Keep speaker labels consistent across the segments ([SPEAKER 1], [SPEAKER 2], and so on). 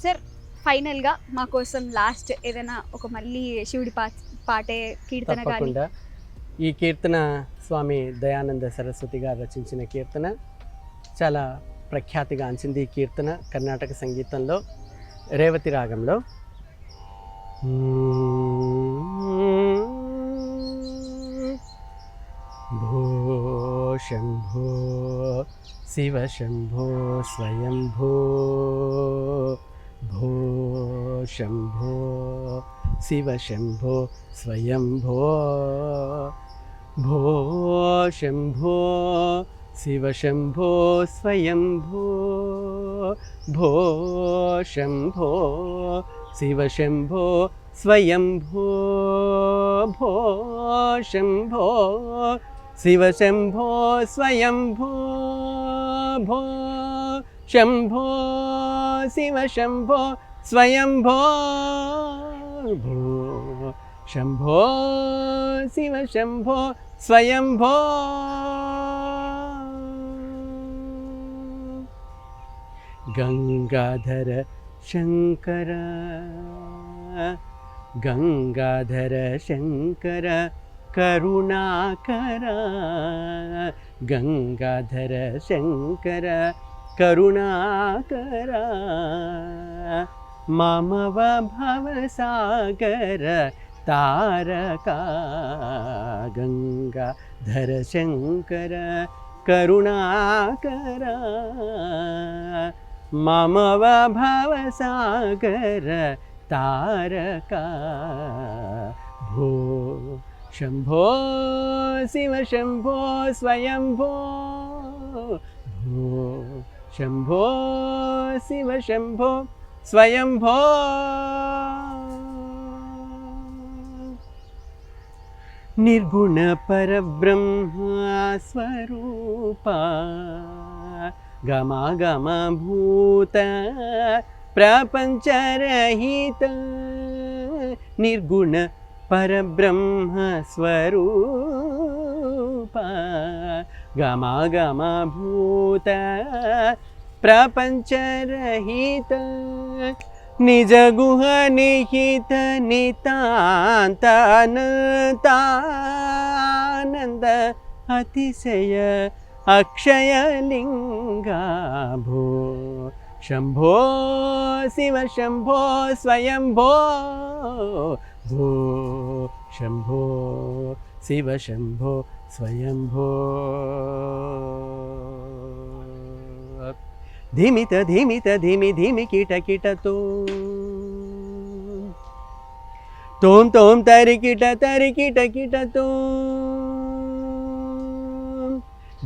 [SPEAKER 1] Sir ఫైనల్గా మా కోసం లాస్ట్ ఏదైనా ఒక మళ్ళీ శివుడి పాటే కీర్తన కానీ.
[SPEAKER 2] తప్పకుండా. ఈ కీర్తన స్వామి దయానంద సరస్వతి గారు రచించిన కీర్తన. చాలా ప్రఖ్యాతిగాంచింది ఈ కీర్తన కర్ణాటక సంగీతంలో రేవతి రాగంలో. భో శంభో శివ శంభో స్వయంభో, భో శంభో శివ శంభో స్వయంభో, భో శంభో శివ శంభో స్వయంభో, భో శంభో శివ శంభో స్వయంభో, భో శంభో శివ శంభో స్వయంభో, భో శంభో శివ శంభో స్వయంభో, భో శంభో శివ శంభో స్వయంభో. గంగాధర శంకర గంగాధర శంకర కరుణాకర, గంగాధర శంకర కరుణాకర, మమవ భవసాగర తారక, గంగాధర శంకర కరుణాకర, మమవ భవసాగర తారక, భో శంభో శివ శంభో స్వయంభో, భో శంభో శివ శంభో స్వయంభో. నిర్గుణ పరబ్రహ్మ స్వరూప, గమ భూత ప్రపంచరహిత, నిర్గుణ పరబ్రహ్మ స్వరూప, గమ భూత ప్రపంచరహిత, నిజ గుహ నిహిత నితాంతానంద అతిశయ అక్షయలింగ, భో శంభో శివ శంభో స్వయంభో, భో శంభో శివ శంభో స్వయంభో. ధిమిత ధిమిత ధిమి ధిమి కిట కిటతో, తోం తోం తరికిట తరికిట కిటతో,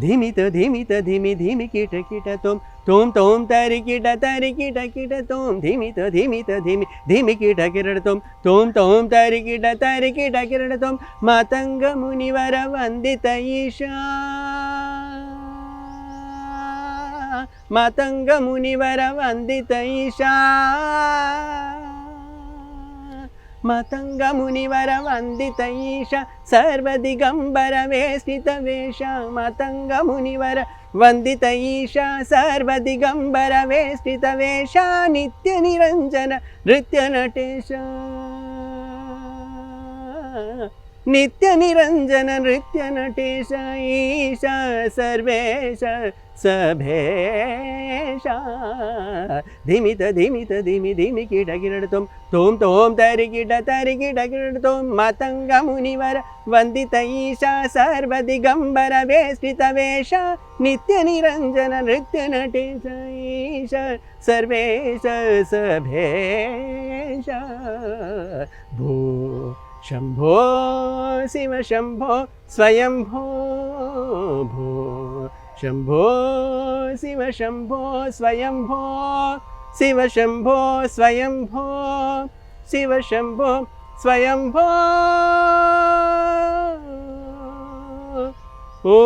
[SPEAKER 2] ధిమిత ధిమిత ధిమి ధిమి కిట కిటతో, తోం తోం తరికిట తరికిట కిటతో, ధిమిత ధిమిత ధిమి ధిమి కిట కిరటతో, తోం తోం తరికిట తరికిట కిరటతో, మతంగ మునివర వందిత ఈశా, మతంగ మునివర వందిత ఈశా, మతంగ మునివర వందిత ఈశ, సర్వదిగంబర వేష్టిత వేష, మతంగ మునివర వందిత ఈశ, సర్వదిగంబర వేష్టిత వేష, నిత్య నిరంజన నృత్య నటేశ, నిత్య నిరంజన నృత్య నటేశ, ఈశ సర్వేశ సభేశ. ధిమిత ధిమిత ధిమి ధిమి కిట కిరటతో, తోం తోం తరికిట తరికిట కిరటతో, మతంగ మునివర వందిత ఈశ, సర్వదిగంబర వేష్టిత వేష, నిత్య నిరంజన నృత్య నటేశ, ఈశ సర్వేశ సభేశ. భూ శంభో శివ శంభో స్వయంభో, భో శంభో శివ శంభో స్వయంభో, శివ శంభో స్వయంభో, శివ శంభో స్వయంభో. ఓ